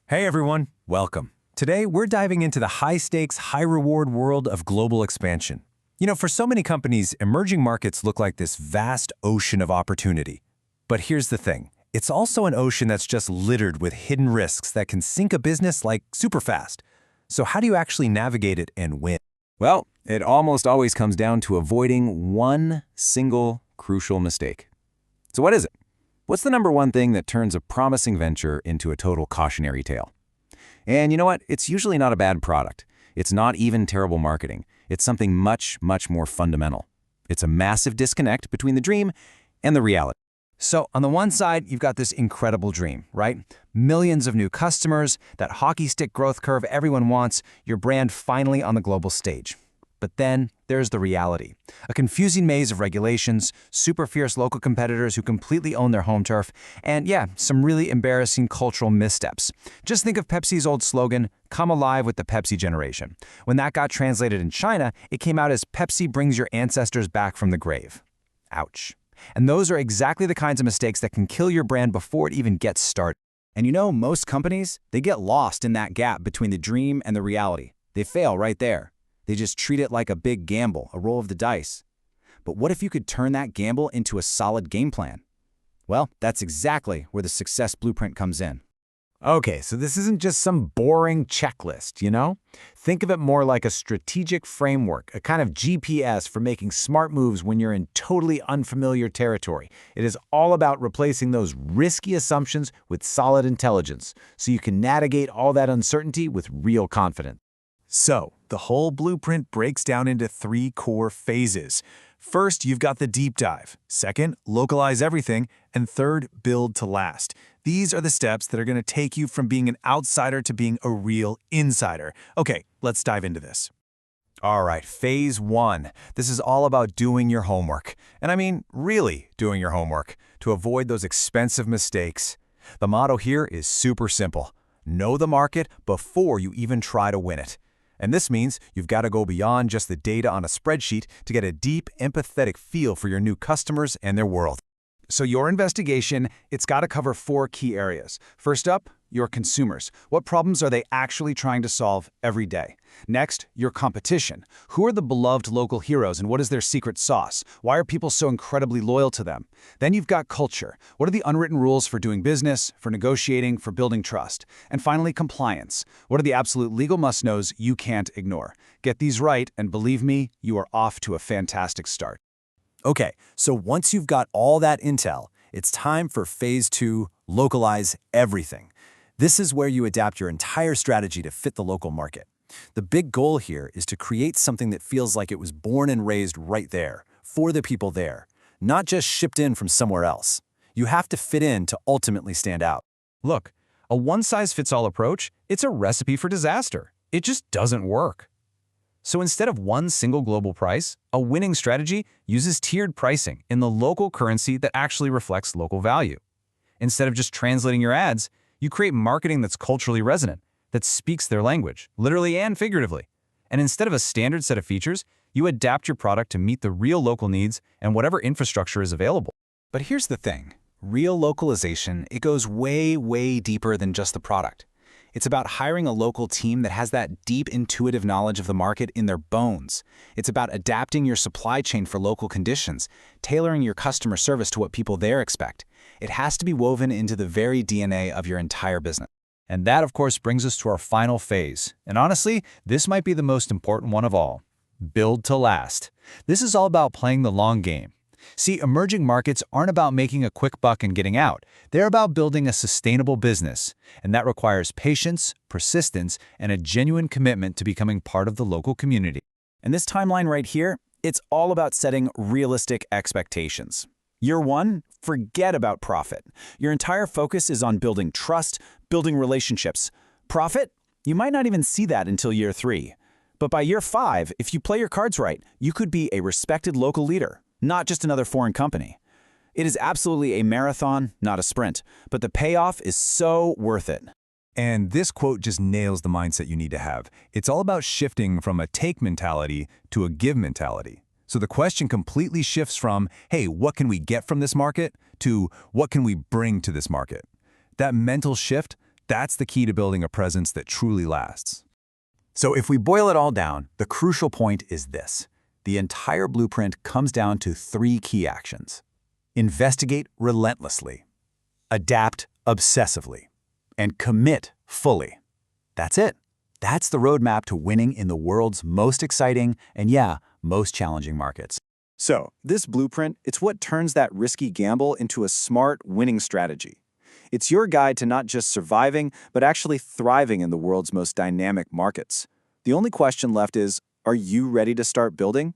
Hey everyone, welcome. Today we're diving into the high-stakes, high-reward world of global expansion. For so many companies, emerging markets look like this vast ocean of opportunity. But here's the thing, it's also an ocean that's just littered with hidden risks that can sink a business like super fast. So how do you actually navigate it and win? Well, it almost always comes down to avoiding one single crucial mistake. So what is it? What's the number one thing that turns a promising venture into a total cautionary tale? And you know what? It's usually not a bad product. It's not even terrible marketing. It's something much, much more fundamental. It's a massive disconnect between the dream and the reality. So on the one side, you've got this incredible dream, right? Millions of new customers, that hockey stick growth curve everyone wants, your brand finally on the global stage. But then there's the reality. A confusing maze of regulations, super fierce local competitors who completely own their home turf, and yeah, some really embarrassing cultural missteps. Just think of Pepsi's old slogan, "Come alive with the Pepsi generation." When that got translated in China, it came out as "Pepsi brings your ancestors back from the grave." Ouch. And those are exactly the kinds of mistakes that can kill your brand before it even gets started. And most companies, they get lost in that gap between the dream and the reality. They fail right there. They just treat it like a big gamble, a roll of the dice. But what if you could turn that gamble into a solid game plan? Well, that's exactly where the success blueprint comes in. Okay, so this isn't just some boring checklist, Think of it more like a strategic framework, a kind of GPS for making smart moves when you're in totally unfamiliar territory. It is all about replacing those risky assumptions with solid intelligence, so you can navigate all that uncertainty with real confidence. So, the whole blueprint breaks down into 3 core phases. First, you've got the deep dive. Second, localize everything. And third, build to last. These are the steps that are going to take you from being an outsider to being a real insider. Okay, let's dive into this. All right, phase 1. This is all about doing your homework. And I mean, really doing your homework to avoid those expensive mistakes. The motto here is super simple. Know the market before you even try to win it. And this means you've got to go beyond just the data on a spreadsheet to get a deep, empathetic feel for your new customers and their world. So your investigation, it's got to cover 4 key areas. First up, your consumers. What problems are they actually trying to solve every day? Next, your competition. Who are the beloved local heroes and what is their secret sauce? Why are people so incredibly loyal to them? Then you've got culture. What are the unwritten rules for doing business, for negotiating, for building trust? And finally, compliance. What are the absolute legal must-knows you can't ignore? Get these right, and believe me, you are off to a fantastic start. Okay, so once you've got all that intel, it's time for phase 2, localize everything. This is where you adapt your entire strategy to fit the local market. The big goal here is to create something that feels like it was born and raised right there, for the people there, not just shipped in from somewhere else. You have to fit in to ultimately stand out. Look, a one-size-fits-all approach, it's a recipe for disaster. It just doesn't work. So instead of one single global price, a winning strategy uses tiered pricing in the local currency that actually reflects local value. Instead of just translating your ads, you create marketing that's culturally resonant, that speaks their language, literally and figuratively. And instead of a standard set of features, you adapt your product to meet the real local needs and whatever infrastructure is available. But here's the thing. Real localization, it goes way, way deeper than just the product. It's about hiring a local team that has that deep intuitive knowledge of the market in their bones. It's about adapting your supply chain for local conditions, tailoring your customer service to what people there expect. It has to be woven into the very DNA of your entire business. And that, of course, brings us to our final phase. And honestly, this might be the most important one of all. Build to last. This is all about playing the long game. See, emerging markets aren't about making a quick buck and getting out. They're about building a sustainable business, and that requires patience, persistence, and a genuine commitment to becoming part of the local community. And this timeline right here, it's all about setting realistic expectations. Year 1, forget about profit. Your entire focus is on building trust, building relationships. Profit? You might not even see that until year 3. But by year 5, if you play your cards right, you could be a respected local leader. Not just another foreign company. It is absolutely a marathon, not a sprint, but the payoff is so worth it. And this quote just nails the mindset you need to have. It's all about shifting from a take mentality to a give mentality. So the question completely shifts from, hey, what can we get from this market, to what can we bring to this market? That mental shift That's the key to building a presence that truly lasts. So if we boil it all down, the crucial point is this. The entire blueprint comes down to 3 key actions. Investigate relentlessly, adapt obsessively, and commit fully. That's it. That's the roadmap to winning in the world's most exciting and, yeah, most challenging markets. So, this blueprint, it's what turns that risky gamble into a smart, winning strategy. It's your guide to not just surviving, but actually thriving in the world's most dynamic markets. The only question left is, are you ready to start building?